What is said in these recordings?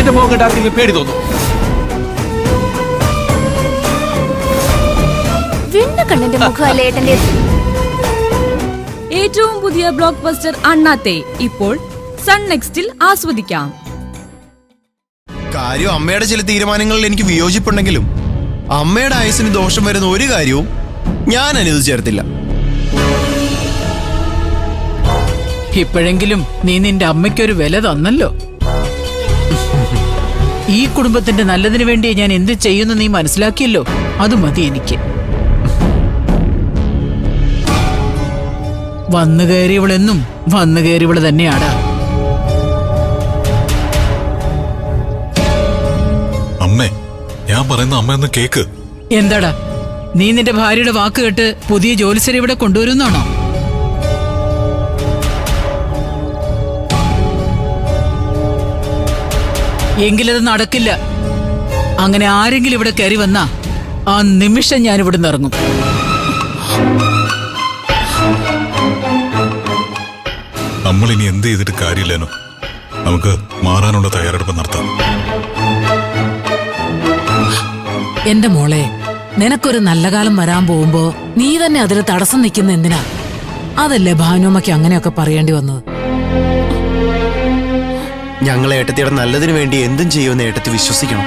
എന്റെ മുഖം കണ്ട ആർക്കെങ്കിലും പേടി തോന്നും? കണ്ണിന്റെ മുഖമല്ലേ ഏട്ടന്റെ? ഏറ്റവും പുതിയ ബ്ലോക്ക് ബസ്റ്റർ അണ്ണാത്തെ ഇപ്പോൾ സൺ നെക്സ്റ്റിൽ ആസ്വദിക്കാം. കാര്യം അമ്മയുടെ ചില തീരുമാനങ്ങളിൽ എനിക്ക് വിയോജിപ്പുണ്ടെങ്കിലും അമ്മയുടെ ആയുസിന് ദോഷം വരുന്ന ഒരു കാര്യവും ഞാൻ അനുവദിച്ചേർത്തില്ല. ഇപ്പോഴെങ്കിലും നീ നിന്റെ അമ്മയ്ക്കൊരു വില തന്നല്ലോ. ഈ കുടുംബത്തിന്റെ നല്ലതിനു വേണ്ടി ഞാൻ എന്ത് ചെയ്യുന്നു നീ മനസ്സിലാക്കിയല്ലോ. അത് മതി എനിക്ക്. വന്നു കയറിയവളെന്നും വന്നു കയറിയവള് തന്നെയാടാ. അമ്മേ, ഞാൻ പറയുന്ന അമ്മ ഒന്ന് കേക്ക്. എന്താടാ നീ നിന്റെ ഭാര്യയുടെ വാക്ക് കേട്ട് പുതിയ ജോലിസ്ഥരെ ഇവിടെ കൊണ്ടുവരുന്നാണോ? എങ്കിലത് നടക്കില്ല. അങ്ങനെ ആരെങ്കിലും ഇവിടെ കയറി വന്നാ ആ നിമിഷം ഞാൻ ഇവിടെ നിന്ന് ഇറങ്ങും. നമ്മൾ ഇനി എന്ത് ചെയ്തിട്ട് കാര്യമില്ലേനോ. നമുക്ക് മാറാനുള്ള തയ്യാറെടുപ്പ് നടത്താം. എന്റെ മോളെ, നിനക്കൊരു നല്ല കാലം വരാൻ പോകുമ്പോ നീ തന്നെ അതിൽ തടസ്സം നിൽക്കുന്ന എന്തിനാ? അതല്ലേ ഭാനുമ്മയ്ക്ക് അങ്ങനെയൊക്കെ പറയേണ്ടി വന്നത്. ഞങ്ങളെ ഏട്ടത്തിയുടെ നല്ലതിനു വേണ്ടി എന്തും ചെയ്യുമെന്ന് ഏട്ടത്തി വിശ്വസിക്കണം.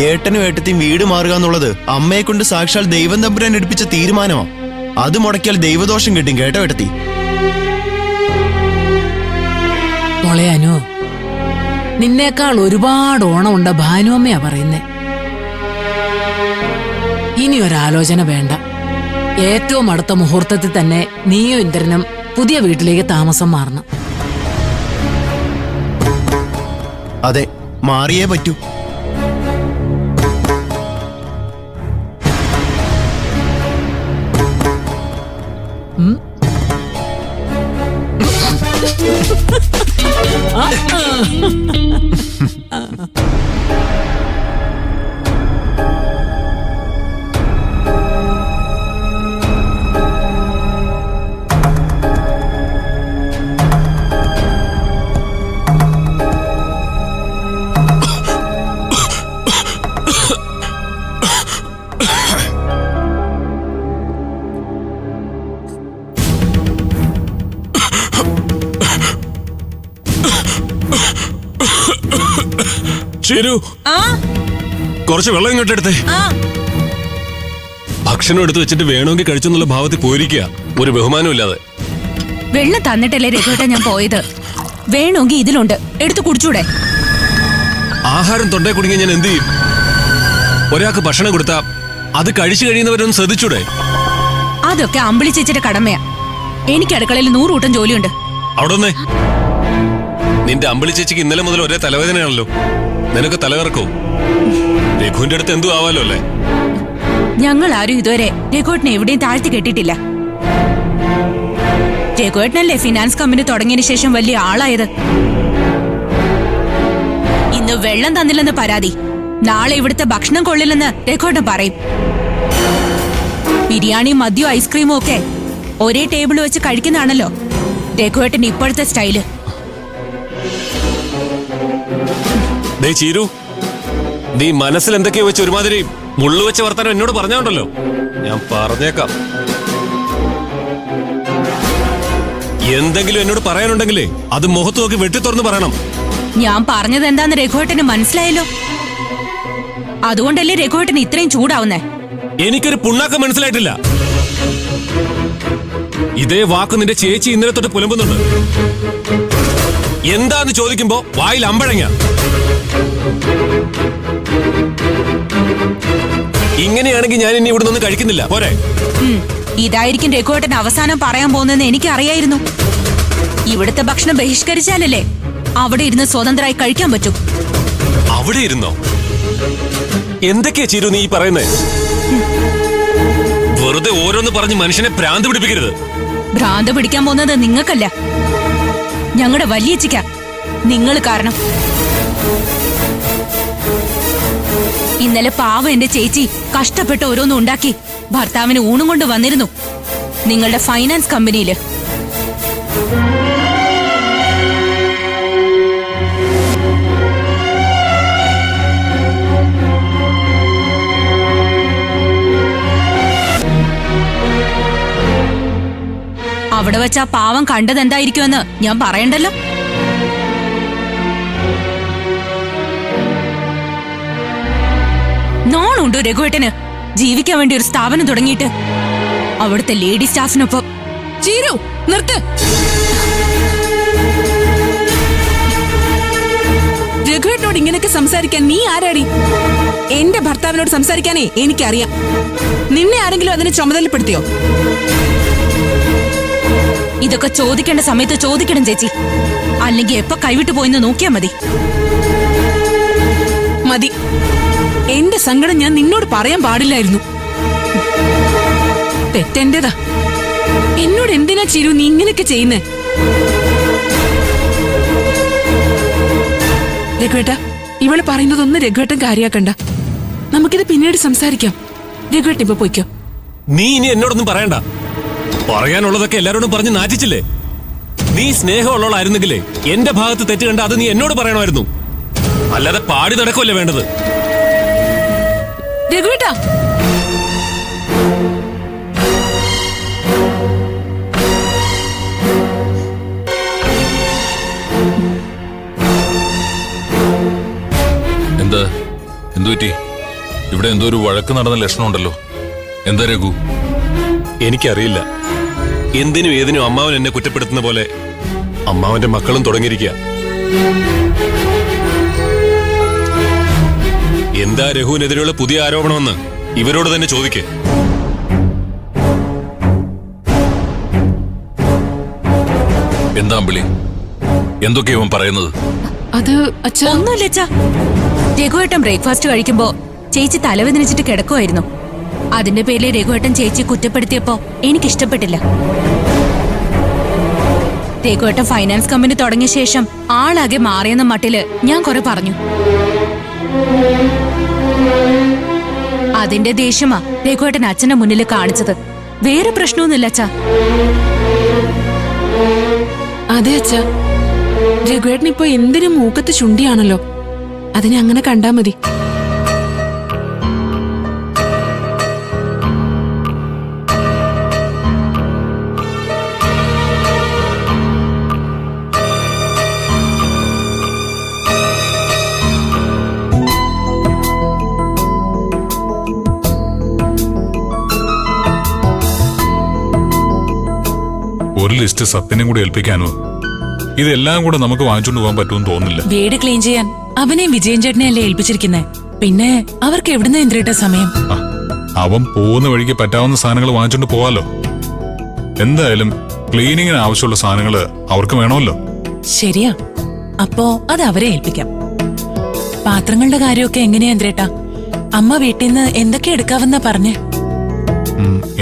ഏട്ടനും ഏട്ടത്തിയും വീട് മാറുക എന്നുള്ളത് അമ്മയെ കൊണ്ട് സാക്ഷാൽ ദൈവം തമ്പുരാൻ എടുപ്പിച്ച തീരുമാനമാണ്. അത് മുടക്കിയാൽ ദൈവദോഷം കിട്ടും കേട്ടോ ഏട്ടത്തി. മോളെ അനു, നിന്നേക്കാൾ ഒരുപാട് ഓണമുണ്ട ഭാനുമ്മയാ പറയുന്നേ. ഇനി ഒരാലോചന വേണ്ട. ഏറ്റവും അടുത്ത മുഹൂർത്തത്തിൽ തന്നെ നീയും ഇന്ദ്രനും പുതിയ വീട്ടിലേക്ക് താമസം മാറണം. അതെ, മാറിയേ പറ്റൂ. ശരു, കുറച്ച് വെള്ളം ഇങ്ങോട്ട് എടുത്തേ. ഭക്ഷണം എടുത്തു വെച്ചിട്ട് വേണമെങ്കിൽ കഴിച്ചെന്നുള്ള ഭാവത്തിൽ പോയിരിക്കുക, ഒരു ബഹുമാനം ഇല്ലാതെ. വെള്ളം തന്നിട്ടല്ലേ രഘുവേട്ടാ ഞാൻ പോയത്. വേണമെങ്കിൽ ഇതിലുണ്ട്, എടുത്തു കുടിച്ചൂടെ? ആഹാരം തൊണ്ടേ കുടുങ്ങി ഞാൻ എന്ത് ചെയ്യും? ഒരാൾക്ക് ഭക്ഷണം കൊടുത്താ അത് കഴിച്ചു കഴിയുന്നവരൊന്നും ശ്രദ്ധിച്ചൂടെ? അതൊക്കെ അമ്പിളി ചേച്ചിയുടെ കടമയാ. എനിക്ക് അടുക്കളയിൽ 100 കൂട്ടം ജോലിയുണ്ട്. അവിടെ ഒന്നേ, നിന്റെ അമ്പിളി ചേച്ചിക്ക് ഇന്നലെ മുതൽ ഒരേ തലവേദനയാണല്ലോ. നിനക്ക് തലകറക്കവും. രഘുവിന്റെ അടുത്ത് എന്തു ആവാലോ അല്ലേ? ഞങ്ങൾ ആരും ഇതുവരെ രഘുവേട്ടനെ എവിടെയും താഴ്ത്തി കെട്ടിട്ടില്ല. രഘുവേട്ടനല്ലേ ഫിനാൻസ് കമ്പനി തുടങ്ങിയതിനു ശേഷം വലിയ ആളായത്. ഇന്ന് വെള്ളം തന്നില്ലെന്ന് പരാതി, നാളെ ഇവിടുത്തെ ഭക്ഷണം കൊള്ളില്ലെന്ന് രഘുവേട്ടൻ പറയും. ബിരിയാണിയും മദ്യവും ഐസ്ക്രീമും ഒക്കെ ഒരേ ടേബിൾ വെച്ച് കഴിക്കുന്നതാണല്ലോ രഘുവേട്ടൻ ഇപ്പോഴത്തെ സ്റ്റൈല്. ചീരു, നീ മനസ്സിൽ എന്തൊക്കെയോ വെച്ച് ഒരുമാതിരി മുള്ളു വെച്ച് വർത്താനം എന്നോട് പറഞ്ഞോണ്ടല്ലോ. ഞാൻ പറഞ്ഞേക്കാം, എന്തെങ്കിലും എന്നോട് പറയാനുണ്ടെങ്കിലേ അത് മുഖത്ത് നോക്കി വെട്ടി തുറന്ന് പറയണം. ഞാൻ പറഞ്ഞത് എന്താന്ന് രഘുവേട്ടന് മനസ്സിലായല്ലോ. അതുകൊണ്ടല്ലേ രഘുവേട്ടന് ഇത്രയും ചൂടാവുന്നേ? എനിക്കൊരു പുണ്ണാക്കം മനസ്സിലായിട്ടില്ല. ഇതേ വാക്ക് നിന്റെ ചേച്ചി ഇന്നലെ തൊട്ട് പുലമ്പുന്നുണ്ട്. എന്താന്ന് ചോദിക്കുമ്പോ വായിൽ അമ്പഴങ്ങ. ഇങ്ങനെയാണെങ്കിൽ ഞാൻ ഇനി ഇവിടെ നിന്ന് കഴിക്കുന്നില്ല, പോരെ? ഇതായിരിക്കും രഘുവേട്ടൻ അവസാനം പറയാൻ പോകുന്നതെന്ന് എനിക്കറിയായിരുന്നു. ഇവിടുത്തെ ഭക്ഷണം ബഹിഷ്കരിച്ചാലല്ലേ അവിടെ ഇരുന്ന് സ്വതന്ത്രമായി കഴിക്കാൻ പറ്റൂ. അവിടെ ഇരുന്നോ? എന്തൊക്കെയാ ചിരു നീ പറയുന്നേ? വെറുതെ ഓരോന്ന് പറഞ്ഞ് മനുഷ്യനെ ഭ്രാന്ത് പിടിപ്പിക്കരുത്. ഭ്രാന്ത് പിടിക്കാൻ പോകുന്നത് നിങ്ങൾക്കല്ല, ഞങ്ങളുടെ വലിയച്ചിക്ക. നിങ്ങൾ കാരണം. ഇന്നലെ പാവം എന്റെ ചേച്ചി കഷ്ടപ്പെട്ട് ഓരോന്നും ഉണ്ടാക്കി ഭർത്താവിന് ഊണും കൊണ്ട് വന്നിരുന്നു നിങ്ങളുടെ ഫൈനാൻസ് കമ്പനിയില്. വെച്ചാ പാവം കണ്ടതെന്തായിരിക്കുമെന്ന് ഞാൻ പറയണ്ടല്ലോ. നാണുണ്ടോ രഘുവേട്ടന് ജീവിക്കാൻ വേണ്ടി ഒരു സ്ഥാപനം തുടങ്ങിയിട്ട്? അവിടുത്തെ ലേഡി സ്റ്റാഫിനൊപ്പം. ചീരു നിർത്ത്. രഘുവേട്ടനോട് ഇങ്ങനെയൊക്കെ സംസാരിക്കാൻ നീ ആരാടി? എന്റെ ഭർത്താവിനോട് സംസാരിക്കാനേ എനിക്കറിയാം. നിന്നെ ആരെങ്കിലും അതിന് ചുമതലപ്പെടുത്തിയോ? ഇതൊക്കെ ചോദിക്കേണ്ട സമയത്ത് ചോദിക്കണം ചേച്ചി, അല്ലെങ്കിൽ എപ്പോ കൈവിട്ടു പോയിന്ന് നോക്കിയാ മതി. മതി. എന്റെ സങ്കടം ഞാൻ നിന്നോട് പറയാൻ പാടില്ലായിരുന്നു. തെറ്റെന്റേതാ. എന്നോട് എന്തിനാ ചിരു നീ ഇങ്ങനെയൊക്കെ ചെയ്യുന്നേ? രഘുവേട്ട, ഇവള് പറയുന്നതൊന്നും രഘുവേട്ടൻ കാര്യാക്കണ്ട. നമുക്കിത് പിന്നീട് സംസാരിക്കാം. രഘുവേട്ടൻ ഇപ്പൊ പോയിക്കോ. നീ ഇനി എന്നോടൊന്നും പറയണ്ട. പറയാനുള്ളതൊക്കെ എല്ലാരോടും പറഞ്ഞ് നാറ്റിച്ചില്ലേ? നീ സ്നേഹമുള്ളവളായിരുന്നെങ്കിലേ എന്റെ ഭാഗത്ത് തെറ്റ് കണ്ട അത് നീ എന്നോട് പറയണമായിരുന്നു, അല്ലാതെ പാടി നടക്കുമല്ലേ വേണ്ടത്. രഘുവേട്ട, എന്തുപറ്റി? ഇവിടെ എന്തോ ഒരു വഴക്ക് നടന്ന ലക്ഷണമുണ്ടല്ലോ. എന്താ രഘു? എനിക്കറിയില്ല. എന്തിനും ഏതിനും അമ്മാവൻ എന്നെ കുറ്റപ്പെടുത്തുന്ന പോലെ അമ്മാവന്റെ മക്കളും തുടങ്ങിയിരിക്കുക. എന്താ രഘുവിനെതിരെയുള്ള പുതിയ ആരോപണമെന്ന് ഇവരോട് തന്നെ ചോദിക്കേ. എന്താ അമ്പിളി, എന്തൊക്കെയാ ഇവൻ പറയുന്നത്? അത് അച്ഛാ ഒന്നുമില്ല അച്ഛാ. രഘുവേട്ടൻ ബ്രേക്ക്ഫാസ്റ്റ് കഴിക്കുമ്പോ ചേച്ചി തലവേദനിച്ചിട്ട് കിടക്കുമായിരുന്നു. അതിന്റെ പേരിൽ രഘുവേട്ടൻ ചേച്ചി കുറ്റപ്പെടുത്തിയപ്പോ എനിക്കിഷ്ടപ്പെട്ടില്ല. രഘുവേട്ടൻ ഫൈനാൻസ് കമ്പനി തുടങ്ങിയ ശേഷം ആളാകെ മാറിയെന്ന മട്ടില് ഞാൻ കുറെ പറഞ്ഞു. അതിന്റെ ദേഷ്യമാ രഘുവേട്ടൻ അച്ഛന്റെ മുന്നിൽ കാണിച്ചത്. വേറെ പ്രശ്നമൊന്നുമില്ല അച്ഛാ. അതെ അച്ഛാ, രഘുവേട്ടൻ ഇപ്പൊ എന്തിനും മൂക്കത്ത് ചുണ്ടിയാണല്ലോ. അതിനെ അങ്ങനെ കണ്ടാ മതി. ഒരു ലിസ്റ്റ് സത്യനും കൂടി ഏൽപ്പിക്കാനോ? ഇതെല്ലാം കൂടെ നമുക്ക് വാങ്ങിച്ചോണ്ട് പോകാൻ പറ്റുമെന്ന് തോന്നുന്നില്ല. വീട് ക്ലീൻ ചെയ്യാൻ അവനെ വിജയൻ ചേട്ടനെ അല്ലേ ഏൽപ്പിച്ചിരിക്കുന്നേ. പിന്നെ അവർക്ക് എവിടുന്ന് എന്തിട്ട സമയം? അവൻ പോകുന്ന വഴിക്ക് പറ്റാവുന്ന സാധനങ്ങൾ വാങ്ങിച്ചോണ്ട് പോവാലോ. എന്തായാലും ക്ലീനിങ്ങിന് ആവശ്യമുള്ള സാധനങ്ങൾ അവർക്ക് വേണമല്ലോ. ശരിയാ. അപ്പോ അത് അവരെ ഏൽപ്പിക്കാം. പാത്രങ്ങളുടെ കാര്യമൊക്കെ എങ്ങനെയാ എന്തേട്ടാ? അമ്മ വീട്ടിൽ നിന്ന് എന്തൊക്കെ എടുക്കാവെന്നാ പറഞ്ഞേ?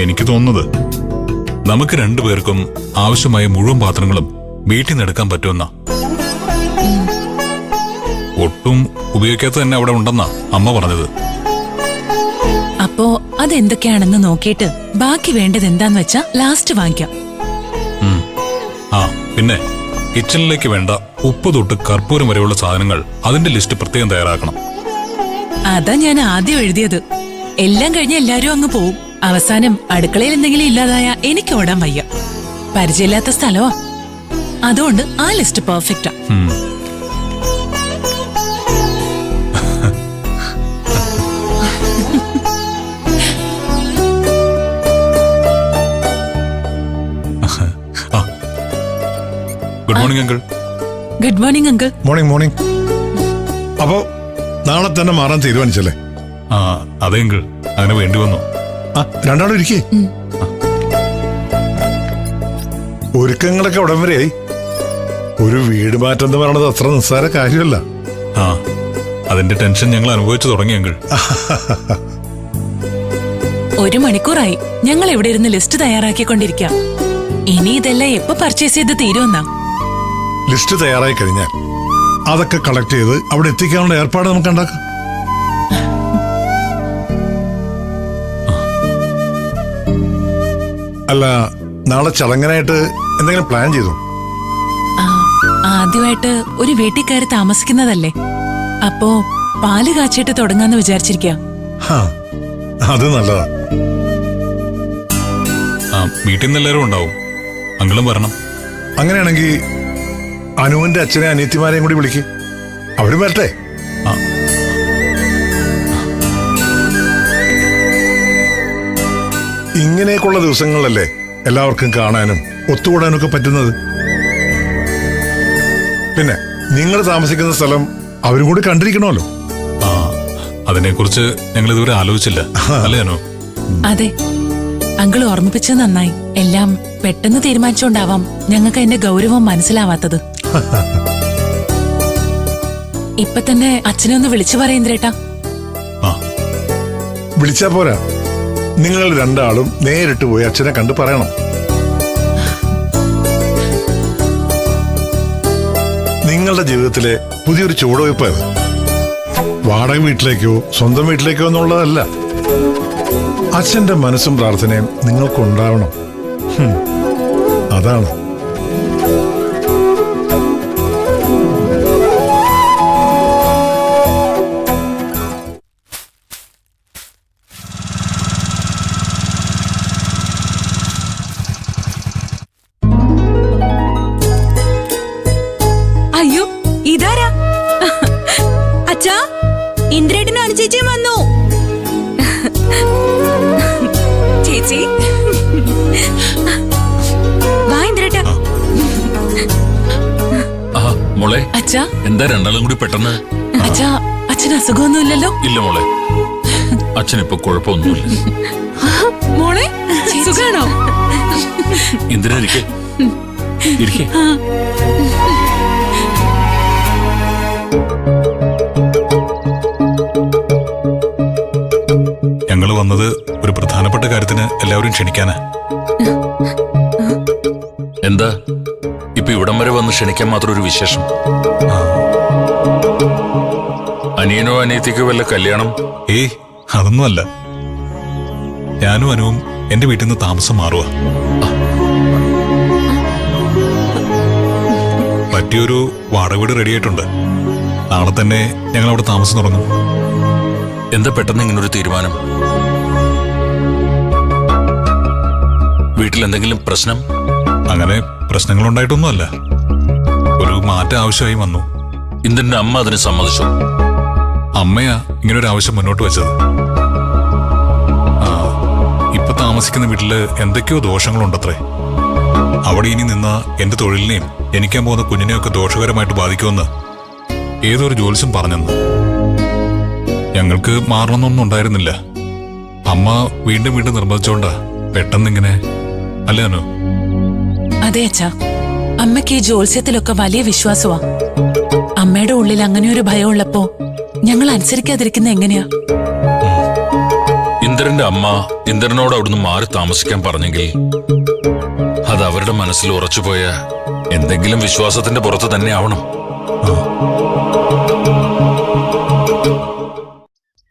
എനിക്ക് തോന്നുന്നത് നമുക്ക് രണ്ടുപേർക്കും ആവശ്യമായ മുഴുവൻ പാത്രങ്ങളും വീട്ടിൽ നിന്ന് എടുക്കാൻ പറ്റുമെന്നാ. ഒട്ടും ഉപയോഗിക്കാത്ത തന്നെ അവിടെ ഉണ്ടെന്നാ അമ്മ പറഞ്ഞത്. അപ്പോ അതെന്തൊക്കെയാണെന്ന് നോക്കിയിട്ട് ബാക്കി വേണ്ടത് എന്താന്ന് വെച്ചാ ലാസ്റ്റ് വാങ്ങിക്കാം. ആ പിന്നെ കിച്ചണിലേക്ക് വേണ്ട ഉപ്പ് തൊട്ട് കർപ്പൂരം വരെയുള്ള സാധനങ്ങൾ അതിന്റെ ലിസ്റ്റ് പ്രത്യേകം തയ്യാറാക്കണം. അതാ ഞാൻ ആദ്യം എഴുതിയത്. എല്ലാം കഴിഞ്ഞ് എല്ലാരും അങ്ങ് പോവും. അവസാനം അടുക്കളയിൽ എന്തെങ്കിലും ഇല്ലാതായ എനിക്ക് ഓടാൻ വയ്യ. പരിചയമില്ലാത്ത സ്ഥലമാ. അതുകൊണ്ട് ആ ലിസ്റ്റ് പെർഫെക്റ്റാ. Good morning uncle. Good morning uncle. Morning morning. അപ്പോ നാളെ തന്നെ മാറാൻ തീരുമാനിച്ചല്ലേ? ആ അതെ അങ്കിൾ, അങ്ങനെ വേണ്ടി വന്നു. രണ്ടാളും ഇരിക്കേ. ഒരുക്കങ്ങളൊക്കെ ഉടൻ വരെയായി. ഒരു വീട് മാറ്റം എന്ന് പറയണത് അത്ര നിസ്സാര കാര്യമല്ല. ആ അതിന്റെ ടെൻഷൻ ഞങ്ങൾ അനുഭവിച്ചു തുടങ്ങി അങ്കിൾ. 1 മണിക്കൂറായി ഞങ്ങൾ ഇവിടെ ഇരുന്ന് ലിസ്റ്റ് തയ്യാറാക്കിക്കൊണ്ടിരിക്കാം. ഇനി ഇതെല്ലാം എപ്പോ പർച്ചേസ് ചെയ്ത് തീരുമെന്നാ? ലിസ്റ്റ് തയ്യാറായി കഴിഞ്ഞാൽ അതൊക്കെ കളക്ട് ചെയ്ത് അവിടെ എത്തിക്കാനുള്ള ഏർപ്പാട് നമുക്ക് ഉണ്ടാക്കാം. അല്ല, നാളെ ചടങ്ങനായിട്ട് എന്തെങ്കിലും പ്ലാൻ ചെയ്തു? ആദ്യമായിട്ട് ഒരു വീട്ടിൽ കയറി താമസിക്കുന്നതല്ലേ, അപ്പോ പാല് കാച്ചിട്ട് തുടങ്ങാന്ന് വിചാരിച്ചിരിക്കുക. അത് നല്ലതാ. വീട്ടിൽ നിന്ന് എല്ലാവരും ഉണ്ടാവും. അങ്കിളും വരണം. അങ്ങനെയാണെങ്കിൽ അനുവിന്റെ അച്ഛനെ അനിയത്തിമാരെയും കൂടി വിളിക്ക്. അവരും വരട്ടെ. ആ. ഇങ്ങനെയൊക്കെയുള്ള ദിവസങ്ങളിലല്ലേ എല്ലാവർക്കും കാണാനും ഒത്തുകൂടാനും ഒക്കെ പറ്റുന്നത്. പിന്നെ നിങ്ങൾ താമസിക്കുന്ന സ്ഥലം അവരും കൂടി കണ്ടിരിക്കണമല്ലോ. ആ, അതിനെക്കുറിച്ച് ഞങ്ങൾ ഇതുവരെ ആലോചിച്ചില്ല, അല്ലേ അനു? അതെ, അങ്കിൾ ഓർമ്മിപ്പിച്ചത് നന്നായി. എല്ലാം പെട്ടെന്ന് തീരുമാനിച്ചോണ്ടാവാം ഞങ്ങൾക്ക് അതിന്റെ ഗൗരവം മനസ്സിലാവാത്തത്. ഇപ്പൊ തന്നെ അച്ഛനെ ഒന്ന് വിളിച്ചു പറയേന്ദ്രേട്ടാ. ആ, വിളിച്ചാ പോരാ, നിങ്ങൾ രണ്ടാളും നേരിട്ട് പോയി അച്ഛനെ കണ്ട് പറയണം. നിങ്ങളുടെ ജീവിതത്തിലെ പുതിയൊരു ചുവടുവയ്പ്പായത്. വാടക വീട്ടിലേക്കോ സ്വന്തം വീട്ടിലേക്കോ എന്നുള്ളതല്ല. അച്ഛന്റെ മനസ്സും പ്രാർത്ഥനയും നിങ്ങൾക്കുണ്ടാവണം. അതാണ്. അയ്യോ, ഇതാരാ? അച്ഛാ, ഇന്ദ്രേട്ടനും അനുചേച്ചിയും വന്നു. ചേച്ചി വാ ഇന്ദ്രേട്ടാ. മോളെ, അച്ഛാ, എന്താ രണ്ടാളും കൂടി പെട്ടെന്ന്? അച്ഛാ, അച്ഛന് അസുഖമൊന്നുമില്ലല്ലോ? ഇല്ല മോളെ, അച്ഛനിപ്പോ കുഴപ്പമൊന്നുമില്ല. മോളെ സുഖാണോ? ഇന്ദിര ഇരിക്കെ. ഞങ്ങൾ വന്നത് ഒരു പ്രധാനപ്പെട്ട കാര്യത്തിന് എല്ലാവരും ക്ഷണിക്കാനാ. എന്താ ഇപ്പൊ ഇവിടം വരെ വന്ന് ക്ഷണിക്കാൻ മാത്രം ഒരു വിശേഷം? അനിയനോ അനിയത്തിക്കോ വല്ല കല്യാണം? ഏയ്, അതൊന്നുമല്ല. ഞാനും അനുവും എന്റെ വീട്ടിൽ നിന്ന് താമസം മാറുക. പറ്റിയൊരു വാടക വീട് റെഡിയായിട്ടുണ്ട്. നാളെ തന്നെ ഞങ്ങൾ അവിടെ താമസം തുടങ്ങും. എന്താ പെട്ടെന്ന് ഇങ്ങനൊരു തീരുമാനം? വീട്ടിൽ എന്തെങ്കിലും പ്രശ്നം? അങ്ങനെ പ്രശ്നങ്ങളുണ്ടായിട്ടൊന്നുമല്ല, ഒരു മാറ്റം ആവശ്യമായി വന്നു. ഇന്ദിരന്റെ അമ്മ അതിന് സമ്മതിച്ചു? അമ്മയാ ഇങ്ങനൊരു ആവശ്യം മുന്നോട്ട് വെച്ചത്. ഇപ്പൊ താമസിക്കുന്ന വീട്ടില് എന്തൊക്കെയോ ദോഷങ്ങളുണ്ടത്രേ. അവിടെ ഇനി നിന്ന എന്റെ തൊഴിലിനെയും ജനിക്കാൻ പോകുന്ന കുഞ്ഞിനെയൊക്കെ ദോഷകരമായിട്ട് ബാധിക്കുമെന്ന് ഏതൊരു ജ്യോത്സ്യം പറഞ്ഞെന്ന്. ഞങ്ങൾക്ക് മാറണമെന്നൊന്നും ഉണ്ടായിരുന്നില്ല. അമ്മ വീണ്ടും വീണ്ടും നിർബന്ധിച്ചോണ്ടാ പെട്ടെന്നിങ്ങനെ. അല്ലേ അനു? അതെ അച്ഛാ, അമ്മയ്ക്ക് ഈ ജോത്സ്യത്തിലൊക്കെ വലിയ വിശ്വാസമാ. അമ്മയുടെ ഉള്ളിൽ അങ്ങനെ ഒരു ഭയം ഉള്ളപ്പോ ഞങ്ങൾ അനുസരിക്കാതിരിക്കുന്ന എങ്ങനെയാ? ഇന്ദിരന്റെ അമ്മ ഇന്ദിരനോട് അവിടുന്ന് മാറി താമസിക്കാൻ പറഞ്ഞെങ്കിൽ അത് അവരുടെ മനസ്സിൽ ഉറച്ചുപോയ എന്തെങ്കിലും വിശ്വാസത്തിന്റെ പുറത്ത് തന്നെ ആവണം.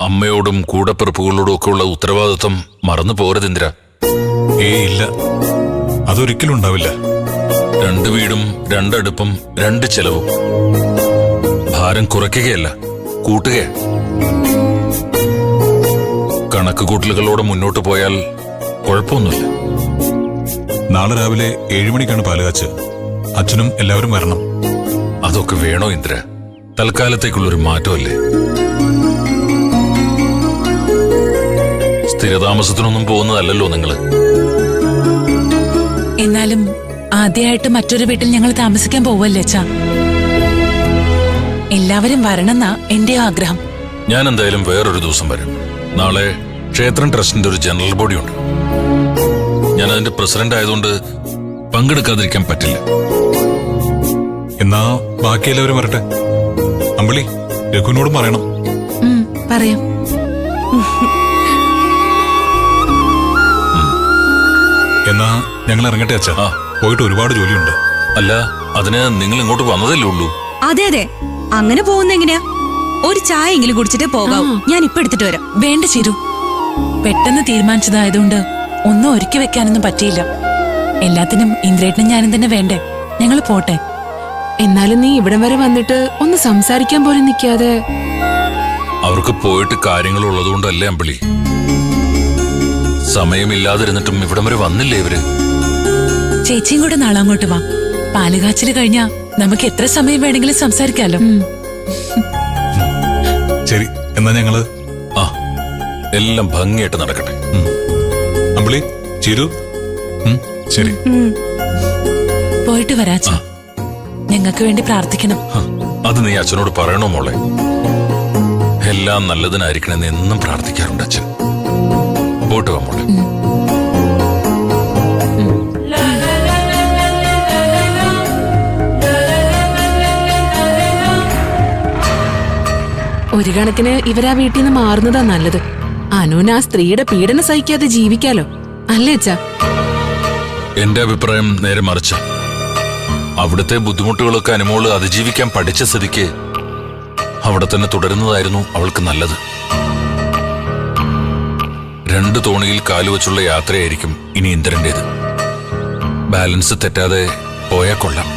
അമ്മയോടും കൂടപ്പിറപ്പുകളോടും ഒക്കെ ഉള്ള ഉത്തരവാദിത്വം മറന്നു പോരുത് ഇന്ദിര. ഇല്ല, അതൊരിക്കലും ഉണ്ടാവില്ല. രണ്ട് വീടും രണ്ടടുപ്പും രണ്ട് ചെലവും. ഭാരം കുറയ്ക്കുകയല്ല, കൂട്ടുകയാ. കണക്ക് കൂട്ടലുകളോടെ മുന്നോട്ട് പോയാൽ കുഴപ്പമൊന്നുമില്ല. നാളെ രാവിലെ 7 മണിക്കാണ് പാലുകാച്ച്. അച്ഛനും എല്ലാവരും വരണം. അതൊക്കെ വേണോ ഇന്ദ്ര? തൽക്കാലത്തേക്കുള്ളൊരു മാറ്റമല്ലേ? സ്ഥിരതാമസത്തിനൊന്നും പോകുന്നതല്ലല്ലോ നിങ്ങള്. എന്നാലും ആദ്യമായിട്ട് മറ്റൊരു വീട്ടിൽ ഞങ്ങൾ താമസിക്കാൻ പോവല്ലേ അച്ഛാ? എല്ലാവരും വരണമെന്നാ എന്റെ ആഗ്രഹം. ഞാൻ എന്തായാലും വേറൊരു ദിവസം വരും. നാളെ ക്ഷേത്രം ട്രസ്റ്റിന്റെ ഒരു ജനറൽ ബോഡി ഉണ്ട്. ഞാൻ അതിന്റെ പ്രസിഡന്റ് ആയതുകൊണ്ട് പങ്കെടുക്കാതിരിക്കാൻ പറ്റില്ല. എന്നാ ബാക്കി എല്ലാവരും വരട്ടെ. അമ്പിളി, രഘുവിനോടും പറയണം. പറയാം. എന്നാ ഞങ്ങൾ ഇറങ്ങട്ടെ അച്ഛാ. പോയിട്ട് ഒരുപാട് ജോലിയുണ്ട്. അല്ല, അതിന് നിങ്ങൾ ഇങ്ങോട്ട് വന്നതല്ലേ ഉള്ളൂ. അതെ അതെ, അങ്ങനെ പോകുന്ന എങ്ങനെയാ? ഒരു ചായ എങ്കിലും കുടിച്ചിട്ട് പോകാവൂ. ഞാൻ ഇപ്പൊ എടുത്തിട്ട് വരാം. വേണ്ട ചിരു, പെട്ടെന്ന് തീരുമാനിച്ചതായതുകൊണ്ട് ഒന്നും ഒരുക്കി വെക്കാനൊന്നും പറ്റിയില്ല. എല്ലാത്തിനും ഇന്ദ്രേട്ടനും ഞാനും തന്നെ വേണ്ടേ? ഞങ്ങൾ പോട്ടെ. എന്നാലും നീ ഇവിടം വരെ വന്നിട്ട് ഒന്ന് സംസാരിക്കാൻ പോലും നിൽക്കാതെ. അവർക്ക് പോയിട്ട് കാര്യങ്ങൾ ഉള്ളതുകൊണ്ടല്ലേ അമ്പിളി. സമയമില്ലാതിരുന്നിട്ടും ഇവിടം വരെ വന്നില്ലേ ഇവര്? ചേച്ചിയും കൂടെ നാളെ അങ്ങോട്ട് വാ. പാലുകാച്ചില് കഴിഞ്ഞാ നമുക്ക് എത്ര സമയം വേണമെങ്കിലും സംസാരിക്കാലോ. ശരി, എന്നാ ഞങ്ങള് എല്ലാം ഭംഗിയായിട്ട് നടക്കട്ടെ. അമ്പിളി, ചിരു, ശരി. പോയിട്ട് വരാച്ച. ഞങ്ങൾക്ക് വേണ്ടി പ്രാർത്ഥിക്കണം. അത് നീ അച്ഛനോട് പറയണോ മോളെ? എല്ലാം നല്ലതിനായിരിക്കണമെന്ന് എന്നും പ്രാർത്ഥിക്കാറുണ്ട് അച്ഛൻ. പോയിട്ട് വാ മോളെ. ഒരു കണക്കിന് ഇവരാ വീട്ടിൽ നിന്ന് മാറുന്നതാ നല്ലത്. അനുവിന് ആ സ്ത്രീയുടെ പീഡനം സഹിക്കാതെ ജീവിക്കാലോ, അല്ലേ അച്ഛാ? എന്റെ അഭിപ്രായം നേരെ മറിച്ച. അവിടുത്തെ ബുദ്ധിമുട്ടുകളൊക്കെ അനുമോള് അതിജീവിക്കാൻ പഠിച്ച സ്ഥിതിക്ക് അവിടെ തന്നെ തുടരുന്നതായിരുന്നു അവൾക്ക് നല്ലത്. 2 തോണിയിൽ കാലുവച്ചുള്ള യാത്രയായിരിക്കും ഇനി ഇന്ദ്രന്റേത്. ബാലൻസ് തെറ്റാതെ പോയാൽ കൊള്ളാം.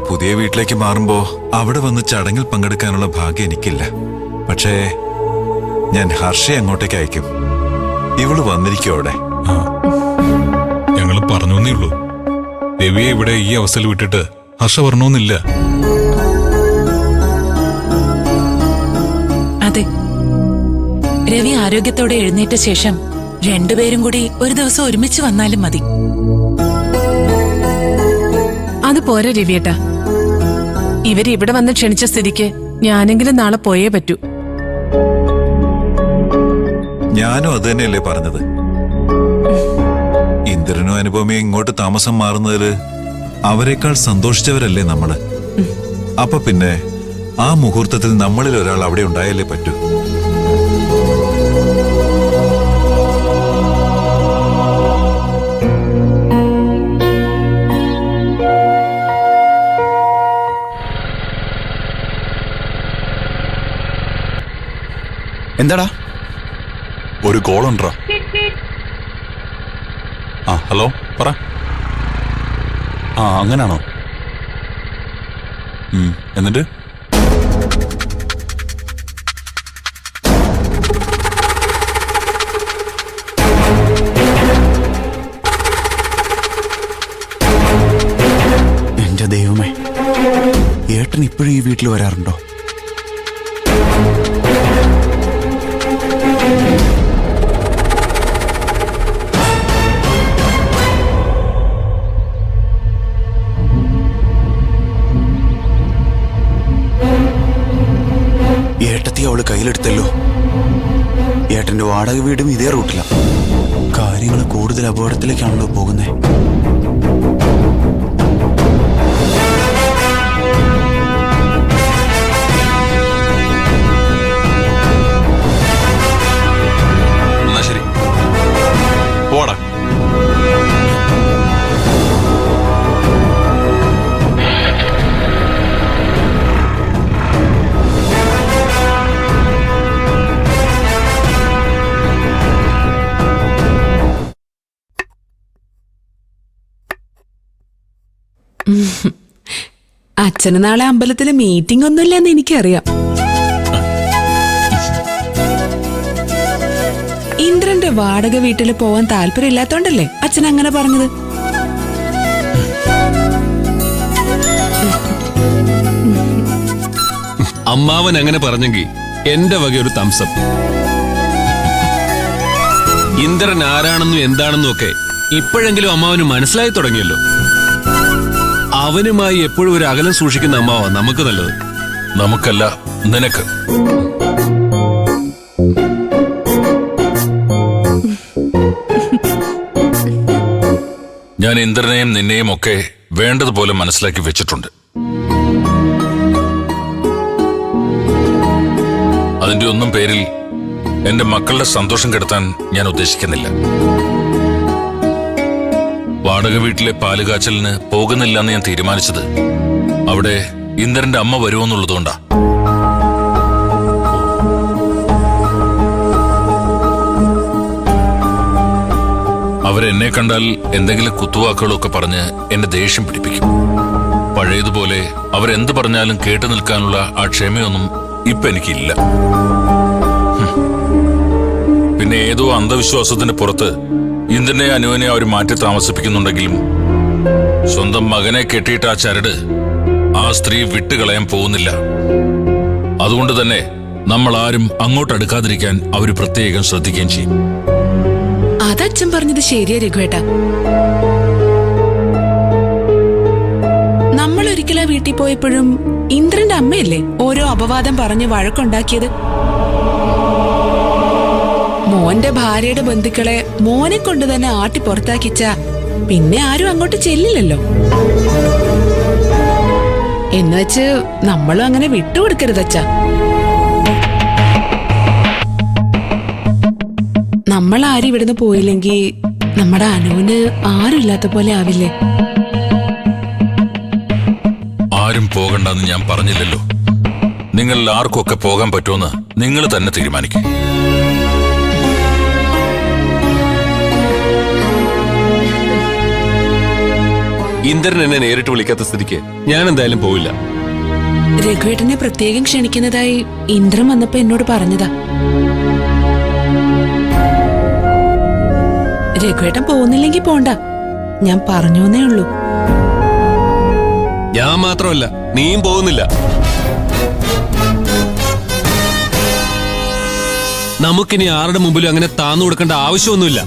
പുതിയ വീട്ടിലേക്ക് മാറുമ്പോ അവിടെ വന്ന് ചടങ്ങിൽ പങ്കെടുക്കാനുള്ള ഭാഗ്യം എനിക്കില്ല. പക്ഷേ ഞാൻ ഹർഷയെ അങ്ങോട്ടേക്ക് അയക്കും. ഇവള് വന്നിരിക്കും അവിടെ. ഞങ്ങൾ പറഞ്ഞേ ഉള്ളൂ. രവിയെ ഇവിടെ ഈ അവസ്ഥയിൽ വിട്ടിട്ട് ഹർഷ വരണമെന്നില്ല. അതെ, രവി ആരോഗ്യത്തോടെ എഴുന്നേറ്റ ശേഷം രണ്ടുപേരും കൂടി ഒരു ദിവസം ഒരുമിച്ച് വന്നാലും മതി. അത് പോരെ രവിയേട്ടാ. ഇവര് ഇവിടെ വന്ന് ക്ഷണിച്ച സ്ഥിതിക്ക് ഞാനെങ്കിലും നാളെ പോയേ പറ്റൂ. ഞാനും അത് തന്നെയല്ലേ പറഞ്ഞത്. ഇന്ദ്രനും അനുപമയും ഇങ്ങോട്ട് താമസം മാറുന്നതില് അവരെക്കാൾ സന്തോഷിച്ചവരല്ലേ നമ്മള്. അപ്പൊ പിന്നെ ആ മുഹൂർത്തത്തിൽ നമ്മളിൽ ഒരാൾ അവിടെ ഉണ്ടായാലേ പറ്റൂ. എന്താടാ? ഒരു കോൾ ഉണ്ടോ? ഹലോ, പറ. അങ്ങനാണോ? എന്നിട്ട് എന്റെ ദൈവമേ, ഏട്ടൻ ഇപ്പോഴും ഈ വീട്ടിൽ വരാറുണ്ടോ? ഏട്ടത്തി അവള് കയ്യിലെടുത്തല്ലോ. ഏട്ടന്റെ വാടക വീടും ഇതേ റൂട്ടിലാണ്. കാര്യങ്ങൾ കൂടുതൽ അപകടത്തിലേക്കാണല്ലോ പോകുന്നേ. എന്നാ ശരി, പോടാ. അച്ഛന് നാളെ അമ്പലത്തില് മീറ്റിംഗ് ഒന്നുമില്ലെന്ന് എനിക്കറിയാം. ഇന്ദ്രന്റെ വാടക വീട്ടില് പോവാൻ താല്പര്യമില്ലാത്തോണ്ടല്ലേ അച്ഛൻ അങ്ങനെ പറഞ്ഞത്? അമ്മാവൻ അങ്ങനെ പറഞ്ഞെങ്കിൽ എന്റെ വക ഒരു തംസം. ഇന്ദ്രൻ ആരാണെന്നും എന്താണെന്നും ഒക്കെ ഇപ്പോഴെങ്കിലും അമ്മാവന് മനസ്സിലായി തുടങ്ങിയല്ലോ. അവനുമായി എപ്പോഴും ഒരു അകലം സൂക്ഷിക്കുന്ന അമ്മാവാ നമുക്ക് നല്ലത്. നമുക്കല്ല, നിനക്ക്. ഞാൻ ഇന്ദ്രനെയും നിന്നെയും ഒക്കെ വേണ്ടതുപോലെ മനസ്സിലാക്കി വെച്ചിട്ടുണ്ട്. അതിന്റെ ഒന്നും പേരിൽ എന്റെ മക്കളുടെ സന്തോഷം കെടുത്താൻ ഞാൻ ഉദ്ദേശിക്കുന്നില്ല. വാടക വീട്ടിലെ പാലുകാച്ചലിന് പോകുന്നില്ല എന്ന് ഞാൻ തീരുമാനിച്ചത് അവിടെ ഇന്ദ്രന്റെ അമ്മ വരുമെന്നുള്ളതുകൊണ്ടാ. അവരെന്നെ കണ്ടാൽ എന്തെങ്കിലും കുത്തുവാക്കുകളൊക്കെ പറഞ്ഞ് എന്നെ ദേഷ്യം പിടിപ്പിക്കും. പഴയതുപോലെ അവരെന്ത് പറഞ്ഞാലും കേട്ടു നിൽക്കാനുള്ള ആ ക്ഷമയൊന്നും ഇപ്പൊ എനിക്കില്ല. പിന്നെ ഏതോ അന്ധവിശ്വാസത്തിന് പുറത്ത് ഇന്ദ്രനെ അനുവിനെ അവർ മാറ്റി താമസിപ്പിക്കുന്നുണ്ടെങ്കിലും സ്വന്തം മകനെ കെട്ടിയിട്ട് ആ ചരട് ആ സ്ത്രീ വിട്ടുകളയാൻ പോകുന്നില്ല. അതുകൊണ്ട് തന്നെ നമ്മൾ ആരും അങ്ങോട്ട് അടുക്കാതിരിക്കാൻ അവർ പ്രത്യേകം ശ്രദ്ധിക്കുകയും ചെയ്യും. അതച്ഛൻ പറഞ്ഞത് ശരിയാ രഘുവേട്ട. നമ്മൾ ഒരിക്കലാ വീട്ടിൽ പോയപ്പോഴും ഇന്ദ്രന്റെ അമ്മയല്ലേ ഓരോ അപവാദം പറഞ്ഞ് വഴക്കുണ്ടാക്കിയത്. മോന്റെ ഭാര്യയുടെ ബന്ധുക്കളെ മോനെ കൊണ്ട് തന്നെ ആട്ടി പുറത്താക്കിച്ച പിന്നെ ആരും അങ്ങോട്ട് ചെല്ലില്ലല്ലോ. എന്നുവെച്ച് നമ്മളും അങ്ങനെ വിട്ടുകൊടുക്കരുതച്ഛ. നമ്മൾ ആരും ഇവിടുന്ന് പോയില്ലെങ്കിൽ നമ്മുടെ അനുവിന് ആരും ഇല്ലാത്ത പോലെ ആവില്ലേ? ആരും പോകണ്ടെന്ന് ഞാൻ പറഞ്ഞില്ലല്ലോ. നിങ്ങൾ ആർക്കൊക്കെ പോകാൻ പറ്റുമെന്ന് നിങ്ങൾ തന്നെ തീരുമാനിക്കും. ഇന്ദ്രൻ എന്നെ നേരിട്ട് വിളിക്കാത്ത സ്ഥിതിക്ക് ഞാൻ എന്തായാലും പോവില്ല. രഘുവേട്ടനെ പ്രത്യേകം ക്ഷണിക്കുന്നതായി ഇന്ദ്രൻ വന്നപ്പോ എന്നോട് പറഞ്ഞതാ. രഘുവേട്ടൻ പോകുന്നില്ലെങ്കിൽ പോണ്ട, ഞാൻ പറഞ്ഞോന്നേ ഉള്ളൂ. ഞാൻ മാത്രമല്ല, നീയും പോകുന്നില്ല. നമുക്കിനി ആരുടെ മുമ്പിലും അങ്ങനെ താന്നു കൊടുക്കേണ്ട ആവശ്യമൊന്നുമില്ല.